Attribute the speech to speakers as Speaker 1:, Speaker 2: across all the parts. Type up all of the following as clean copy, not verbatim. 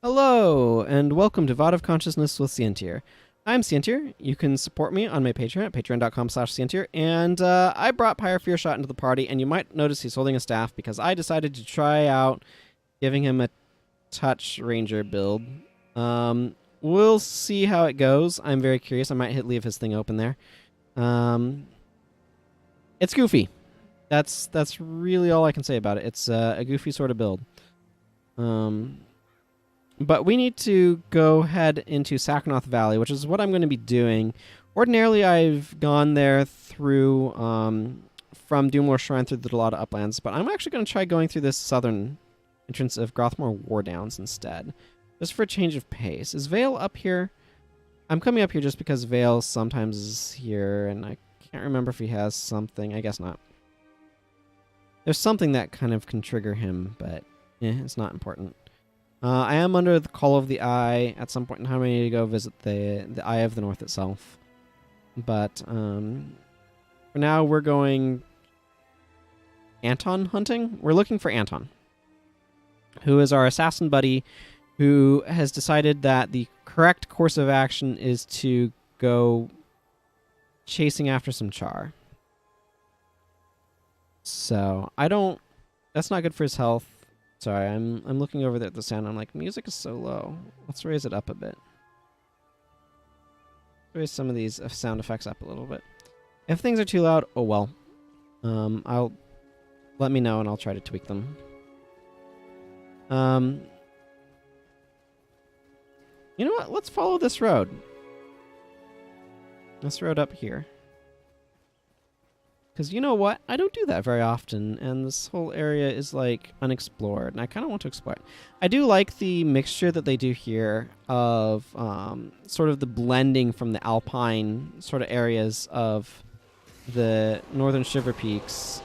Speaker 1: Hello, and welcome to VOD of Consciousness with Sientir. I'm Sientir. You can support me on my Patreon at patreon.com/Sientir, and I brought Pyre Fearshot into the party, and you might notice he's holding a staff because I decided to try out giving him a touch ranger build. We'll see how it goes. I'm very curious. I might leave his thing open there. It's goofy. That's really all I can say about it. It's a goofy sort of build. But we need to go head into Sacnoth Valley, which is what I'm going to be doing. Ordinarily, I've gone there through from Doomlore Shrine through the Delata Uplands, but I'm actually going to try going through this southern entrance of Grothmore War Downs instead, just for a change of pace. Is Vale up here? I'm coming up here just because Vale sometimes is here, and I can't remember if he has something. I guess not. There's something that kind of can trigger him, but it's not important. I am under the call of the Eye. At some point in time, I need to go visit the Eye of the North itself. But for now, we're going Anton hunting. We're looking for Anton, who is our assassin buddy, who has decided that the correct course of action is to go chasing after some char. So that's not good for his health. Sorry, I'm looking over there at the sound. I'm like, music is so low. Let's raise it up a bit. Raise some of these sound effects up a little bit. If things are too loud, oh well. Let me know and I'll try to tweak them. You know what? Let's follow this road. This road up here. Because you know what? I don't do that very often, and this whole area is, like, unexplored, and I kind of want to explore it. I do like the mixture that they do here of sort of the blending from the alpine sort of areas of the northern Shiver Peaks.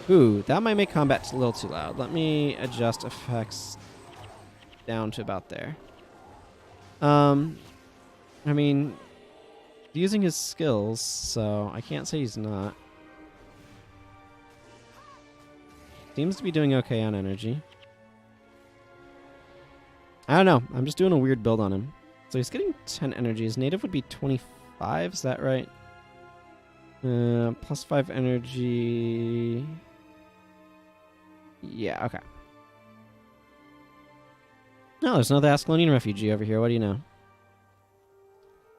Speaker 1: Ooh, that might make combat a little too loud. Let me adjust effects down to about there. I mean, using his skills, so I can't say he's not. Seems to be doing okay on energy. I don't know. I'm just doing a weird build on him. So he's getting 10 energy. His native would be 25. Is that right? Plus 5 energy. Yeah, okay. No, there's another Ascalonian refugee over here. What do you know?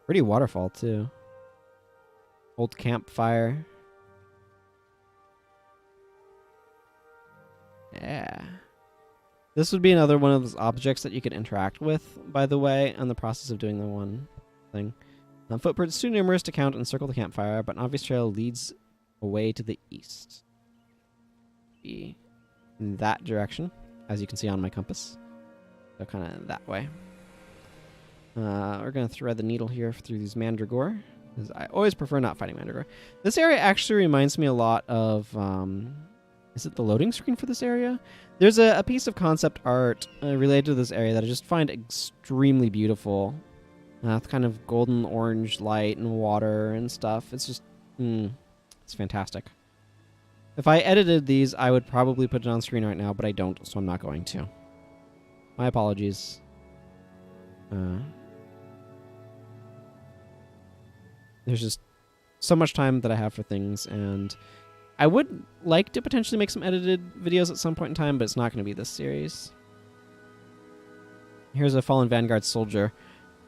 Speaker 1: Pretty waterfall, too. Old campfire. Yeah. This would be another one of those objects that you could interact with, by the way, in the process of doing the one thing. Footprints too numerous to count and circle the campfire, but an obvious trail leads away to the east. Be in that direction, as you can see on my compass. So kind of that way. We're going to thread the needle here through these Mandragore, because I always prefer not fighting Mandragore. This area actually reminds me a lot of... is it the loading screen for this area? There's a piece of concept art related to this area that I just find extremely beautiful. With kind of golden orange light and water and stuff. It's just, it's fantastic. If I edited these, I would probably put it on screen right now, but I don't, so I'm not going to. My apologies. There's just so much time that I have for things, and I would like to potentially make some edited videos at some point in time, but it's not going to be this series. Here's a fallen Vanguard soldier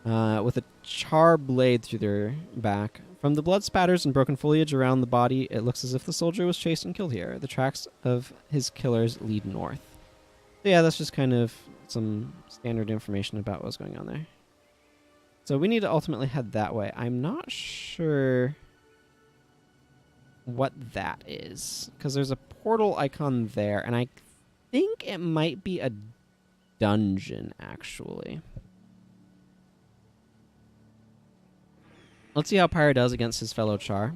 Speaker 1: with a char blade through their back. From the blood spatters and broken foliage around the body, it looks as if the soldier was chased and killed here. The tracks of his killers lead north. So yeah, that's just kind of some standard information about what's going on there. So we need to ultimately head that way. I'm not sure what that is, because there's a portal icon there, and I think it might be a dungeon, actually. Let's see how Pyre does against his fellow Char.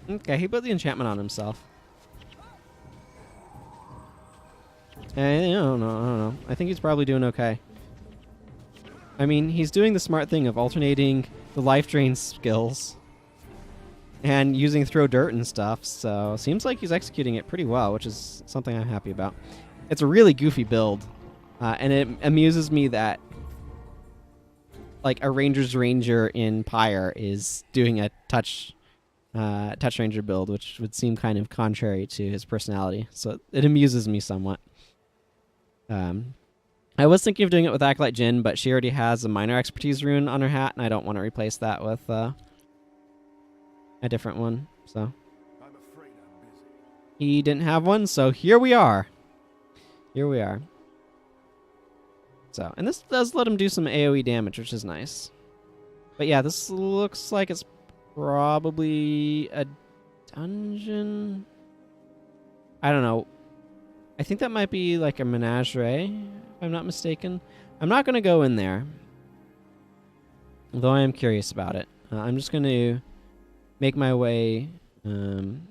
Speaker 1: Okay, he put the enchantment on himself. I don't know. I think he's probably doing okay. I mean, he's doing the smart thing of alternating the life drain skills and using throw dirt and stuff, so seems like he's executing it pretty well, which is something I'm happy about. It's a really goofy build. And it amuses me that like a Ranger's Ranger in Pyre is doing a touch Ranger build, which would seem kind of contrary to his personality. So it amuses me somewhat. I was thinking of doing it with Acolyte Jin, but she already has a minor expertise rune on her hat, and I don't want to replace that with a different one. So
Speaker 2: I'm afraid I'm busy.
Speaker 1: he didn't have one, so here we are. Here we are. So, and this does let him do some AoE damage, which is nice. But yeah, this looks like it's probably a dungeon. I don't know. I think that might be like a menagerie, if I'm not mistaken. I'm not going to go in there, though I am curious about it. I'm just going to make my way. I'm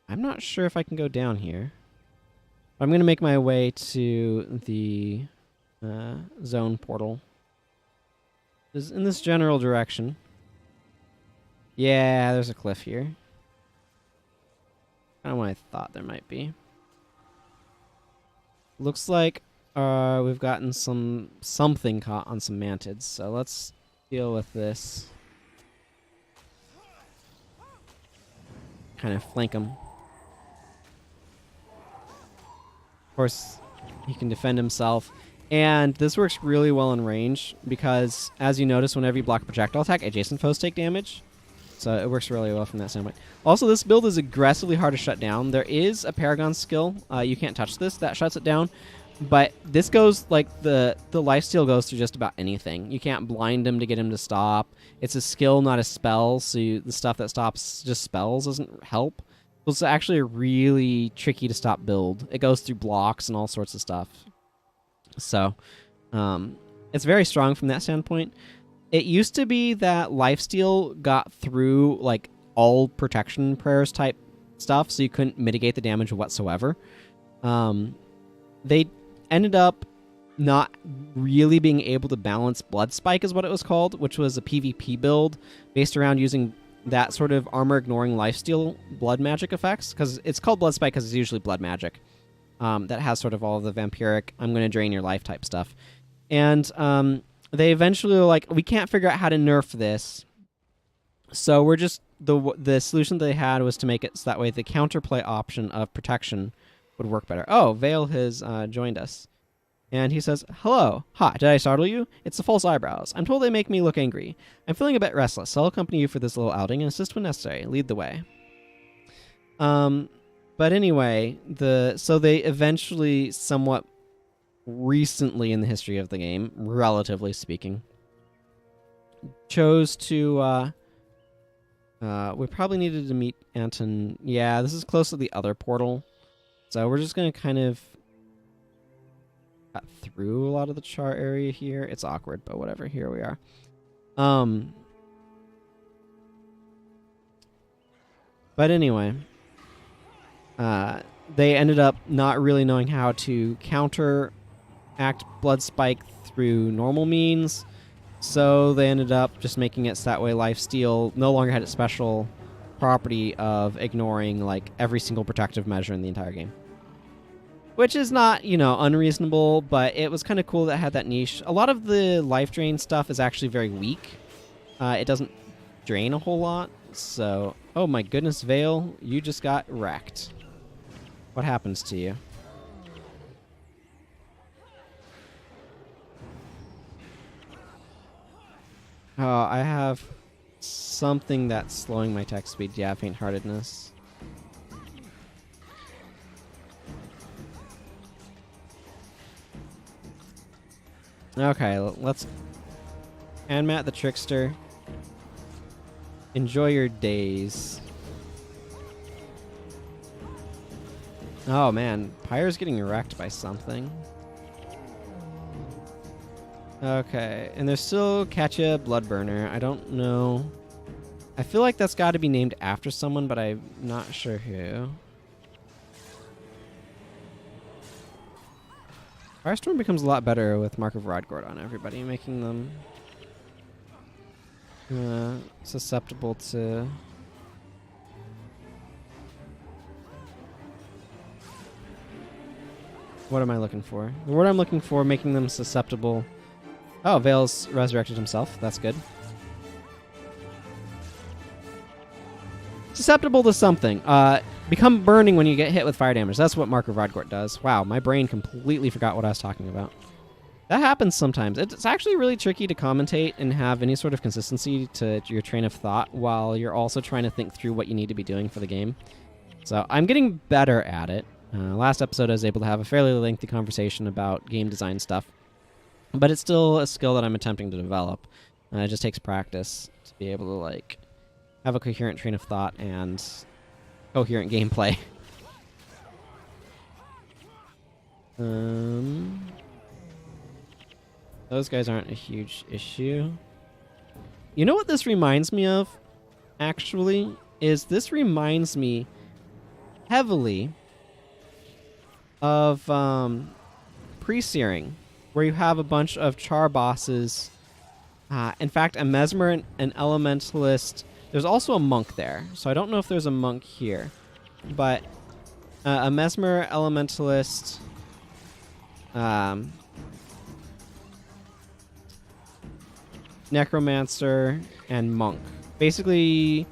Speaker 1: not sure if I can go down here. I'm going to make my way to the zone portal. In this general direction. Yeah, there's a cliff here. Kind of what I thought there might be. Looks like we've gotten something caught on some mantids, so let's deal with this. Kind of flank him. Of course, he can defend himself. And this works really well in range because, as you notice, whenever you block a projectile attack, adjacent foes take damage. So it works really well from that standpoint. Also, this build is aggressively hard to shut down. There is a Paragon skill. You can't touch this. That shuts it down. But this goes, like, the lifesteal goes through just about anything. You can't blind him to get him to stop. It's a skill, not a spell. So the stuff that stops just spells doesn't help. So it's actually a really tricky to stop build. It goes through blocks and all sorts of stuff. So it's very strong from that standpoint. It used to be that lifesteal got through like all protection prayers type stuff, so you couldn't mitigate the damage whatsoever. They ended up not really being able to balance Blood Spike is what it was called, which was a PvP build based around using that sort of armor ignoring lifesteal blood magic effects, because it's called Blood Spike because it's usually blood magic. That has sort of all of the vampiric, I'm going to drain your life type stuff. And they eventually were like, we can't figure out how to nerf this. So we're just, the solution they had was to make it so that way the counterplay option of protection would work better. Oh, Vale has joined us. And he says, hello. Ha, did I startle you? It's the false eyebrows. I'm told they make me look angry. I'm feeling a bit restless, so I'll accompany you for this little outing and assist when necessary. Lead the way. But anyway, so they eventually, somewhat recently in the history of the game, relatively speaking, chose to, we probably needed to meet Anton. Yeah, this is close to the other portal. So we're just going to kind of cut through a lot of the char area here. It's awkward, but whatever. Here we are. But anyway, they ended up not really knowing how to counteract Blood Spike through normal means, so they ended up just making it so that way lifesteal no longer had its special property of ignoring like every single protective measure in the entire game. Which is not, unreasonable, but it was kind of cool that it had that niche. A lot of the life drain stuff is actually very weak. It doesn't drain a whole lot, so... Oh my goodness, Vale, you just got wrecked. What happens to you? Oh, I have something that's slowing my attack speed. Yeah, faint-heartedness. Okay, let's... And Matt the Trickster. Enjoy your days. Oh man, Pyre's getting wrecked by something. Okay, and there's still Katya Bloodburner. I don't know. I feel like that's got to be named after someone, but I'm not sure who. Firestorm becomes a lot better with Mark of Rodgord on everybody, making them susceptible to... What am I looking for? The word I'm looking for, making them susceptible. Oh, Vale's resurrected himself. That's good. Susceptible to something. Become burning when you get hit with fire damage. That's what Mark of Rodgort does. Wow, my brain completely forgot what I was talking about. That happens sometimes. It's actually really tricky to commentate and have any sort of consistency to your train of thought while you're also trying to think through what you need to be doing for the game. So I'm getting better at it. Last episode I was able to have a fairly lengthy conversation about game design stuff. But it's still a skill that I'm attempting to develop. It just takes practice to be able to like have a coherent train of thought and coherent gameplay. Those guys aren't a huge issue. You know what this reminds me of, actually? Is this reminds me heavily of pre-searing, where you have a bunch of char bosses. In fact, a mesmer, an elementalist. There's also a monk there, so I don't know if there's a monk here. But a mesmer, elementalist, necromancer, and monk. Basically,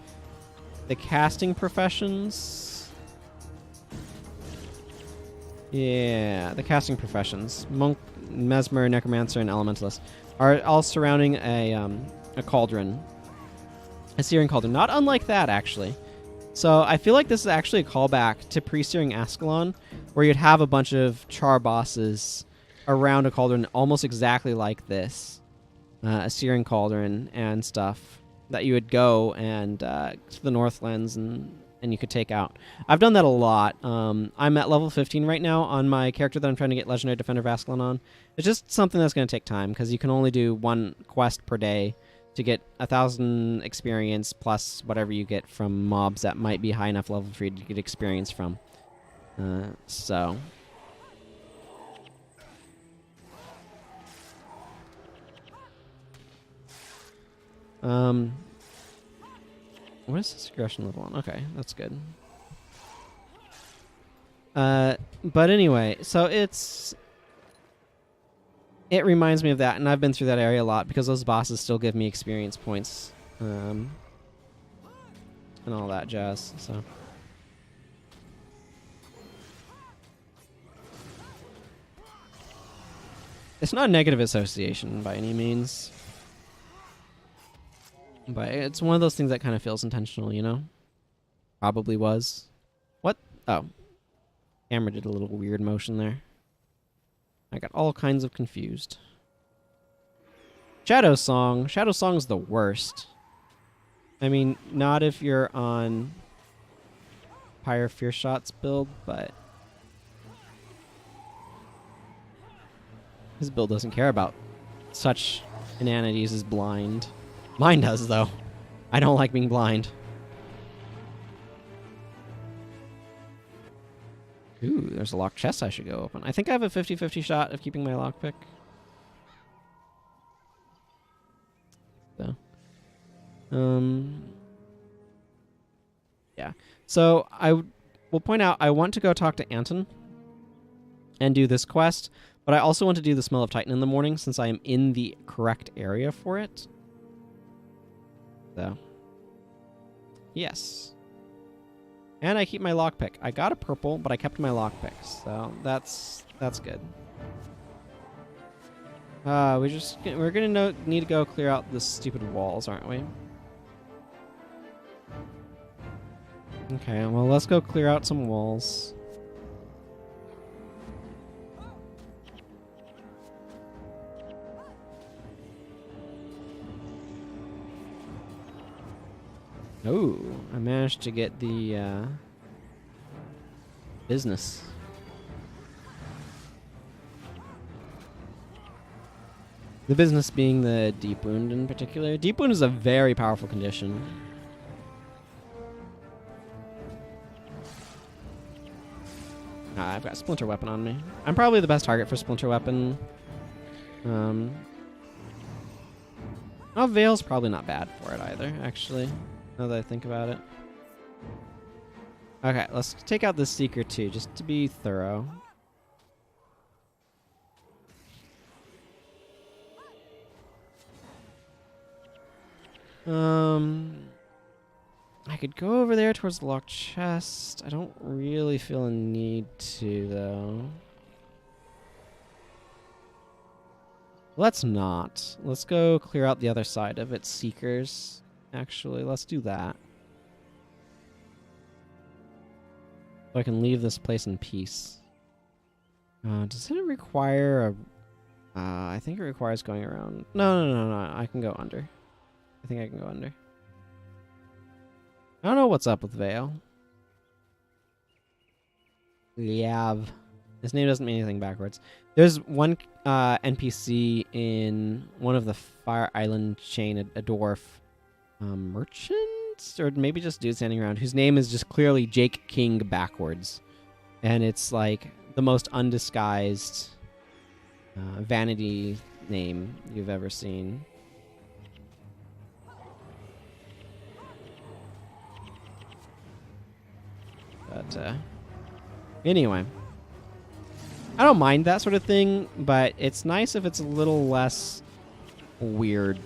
Speaker 1: the casting professions. Yeah, the casting professions. Monk, mesmer, necromancer, and elementalist are all surrounding a cauldron. A searing cauldron. Not unlike that, actually. So I feel like this is actually a callback to pre-searing Ascalon, where you'd have a bunch of char bosses around a cauldron almost exactly like this. A searing cauldron and stuff that you would go and to the Northlands and you could take out. I've done that a lot. I'm at level 15 right now on my character that I'm trying to get Legendary Defender of Ascalon on. It's just something that's going to take time because you can only do one quest per day to get 1,000 experience plus whatever you get from mobs that might be high enough level for you to get experience from. So... what is this aggression level on? Okay, that's good. But anyway, so it reminds me of that, and I've been through that area a lot because those bosses still give me experience points, and all that jazz. So it's not a negative association by any means. But it's one of those things that kind of feels intentional, you know? Probably was. What? Oh. Camera did a little weird motion there. I got all kinds of confused. Shadow Song. Shadow Song's the worst. I mean, not if you're on Pyre Fear Shots build, but... his build doesn't care about such inanities as blind. Mine does, though. I don't like being blind. Ooh, there's a locked chest I should go open. I think I have a 50-50 shot of keeping my lockpick. So. Yeah. So, I will point out, I want to go talk to Anton and do this quest, but I also want to do the Smell of Titan in the morning since I am in the correct area for it. So, yes. And I keep my lockpick. I got a purple, but I kept my lockpick, so that's good. We're gonna need to go clear out the stupid walls, aren't we? Okay, well let's go clear out some walls. Oh, I managed to get the business. The business being the deep wound in particular. Deep wound is a very powerful condition. I've got Splinter Weapon on me. I'm probably the best target for Splinter Weapon. Oh, Veil's probably not bad for it either, actually. Now that I think about it. Okay, let's take out this Seeker too, just to be thorough. I could go over there towards the locked chest. I don't really feel a need to, though. Let's not. Let's go clear out the other side of its seekers. Actually, let's do that. So I can leave this place in peace. Does it require a... I think it requires going around... No. I can go under. I think I can go under. I don't know what's up with Vale. Liav. His name doesn't mean anything backwards. There's one NPC in one of the Fire Island chain, a dwarf merchant? Or maybe just dude standing around, whose name is just clearly Jake King backwards. And it's like the most undisguised vanity name you've ever seen. But anyway, I don't mind that sort of thing, but it's nice if it's a little less weird.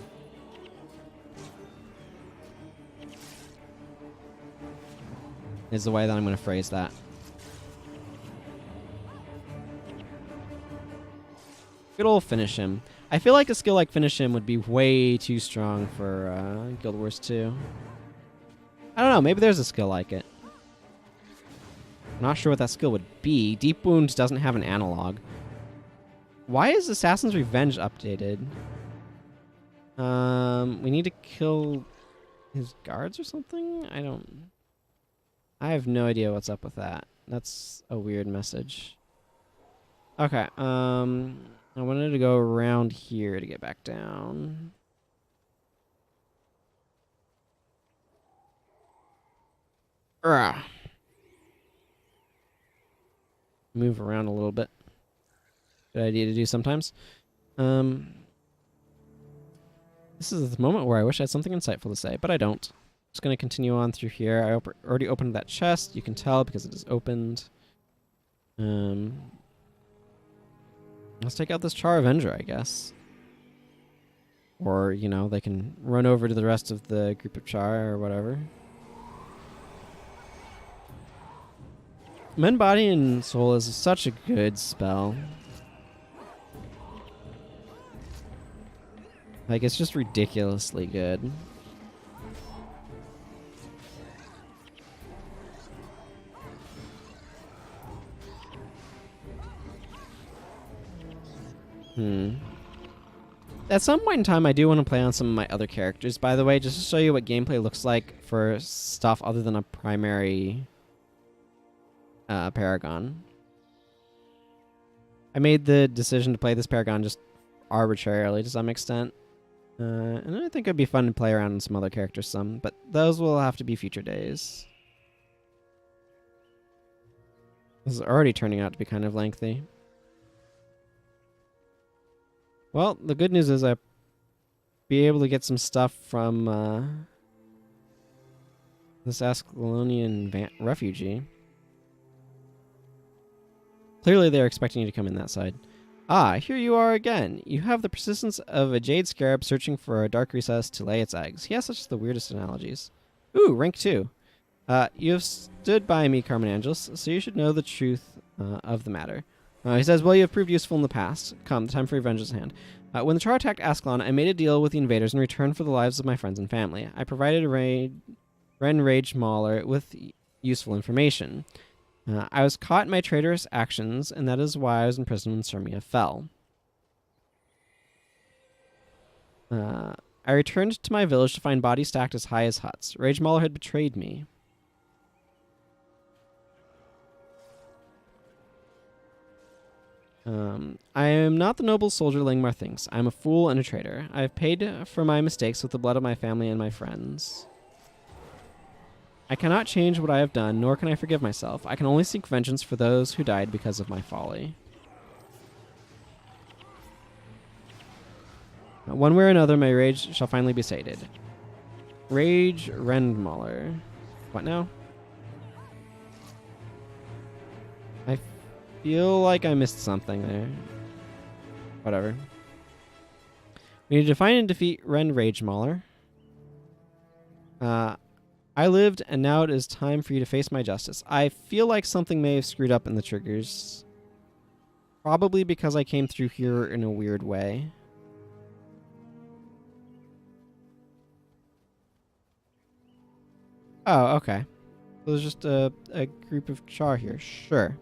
Speaker 1: Is the way that I'm going to phrase that. Good old Finish Him. I feel like a skill like Finish Him would be way too strong for Guild Wars 2. I don't know, maybe there's a skill like it. I'm not sure what that skill would be. Deep Wound doesn't have an analog. Why is Assassin's Revenge updated? We need to kill his guards or something? I have no idea what's up with that. That's a weird message. Okay, I wanted to go around here to get back down. Urgh. Move around a little bit. Good idea to do sometimes. This is the moment where I wish I had something insightful to say, but I don't. Just going to continue on through here. I already opened that chest. You can tell because it is opened. Let's take out this Char Avenger, I guess. Or, you know, they can run over to the rest of the group of Char or whatever. Mend Body and Soul is such a good spell. Like, it's just ridiculously good. At some point in time, I do want to play on some of my other characters, by the way, just to show you what gameplay looks like for stuff other than a primary Paragon. I made the decision to play this Paragon just arbitrarily to some extent. And I think it'd be fun to play around on some other characters some, but those will have to be future days. This is already turning out to be kind of lengthy. Well, the good news is I'll be able to get some stuff from this Ascalonian refugee. Clearly they're expecting you to come in that side. Ah, here you are again. You have the persistence of a jade scarab searching for a dark recess to lay its eggs. He has such the weirdest analogies. Ooh, rank 2. You have stood by me, Carmen Angeles, so you should know the truth of the matter. He says, well, you have proved useful in the past. Come, the time for revenge is at hand. When the Char attacked Ascalon, I made a deal with the invaders in return for the lives of my friends and family. I provided Ren Rage Mauler with useful information. I was caught in my traitorous actions, and that is why I was in prison when Sirmia fell. I returned to my village to find bodies stacked as high as huts. Rage Mauler had betrayed me. I am not the noble soldier Langmar thinks. I am a fool and a traitor. I have paid for my mistakes with the blood of my family and my friends. I cannot change what I have done, nor can I forgive myself. I can only seek vengeance for those who died because of my folly. One way or another, my rage shall finally be sated. Rage Rendmauler. What now? I feel like I missed something there. Whatever. We need to find and defeat Ren Rage Mauler. I lived, and now it is time for you to face my justice. I feel like something may have screwed up in the triggers. Probably because I came through here in a weird way. Oh, okay. So there's just a group of char here. Sure.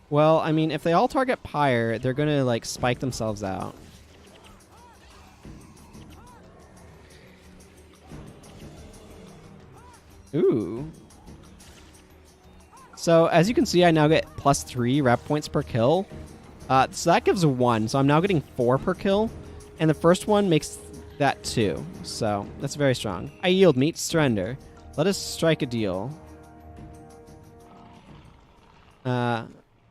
Speaker 1: Well, I mean, if they all target Pyre, they're gonna, like, spike themselves out. Ooh. So, as you can see, I now get +3 rep points per kill. So that gives 1. So I'm now getting 4 per kill. And the first one makes that 2. So that's very strong. I yield, meet, surrender. Let us strike a deal.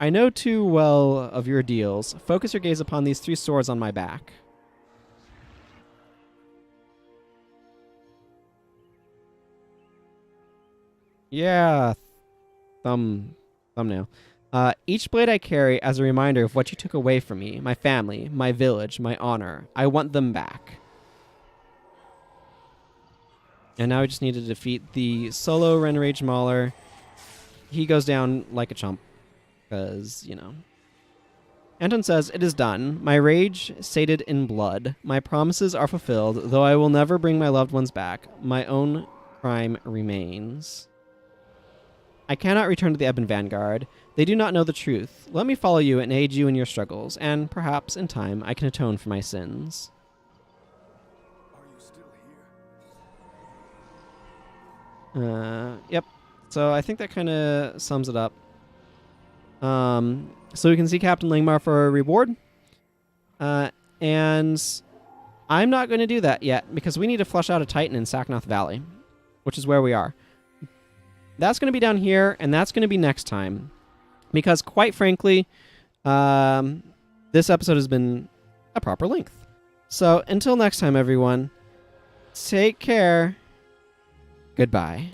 Speaker 1: I know too well of your deals. Focus your gaze upon these 3 swords on my back. Yeah. Thumbnail. Each blade I carry as a reminder of what you took away from me, my family, my village, my honor. I want them back. And now we just need to defeat the solo Renrage Mauler. He goes down like a chump. Because, you know. Anton says, it is done. My rage sated in blood. My promises are fulfilled, though I will never bring my loved ones back. My own crime remains. I cannot return to the Ebon Vanguard. They do not know the truth. Let me follow you and aid you in your struggles, and perhaps, in time, I can atone for my sins.
Speaker 2: Are you still here?
Speaker 1: Yep. So I think that kind of sums it up. So we can see Captain Langmar for a reward. And I'm not going to do that yet, because we need to flush out a Titan in Sacnoth Valley, which is where we are. That's going to be down here, and that's going to be next time. Because, quite frankly, this episode has been a proper length. So, until next time, everyone, take care. Goodbye.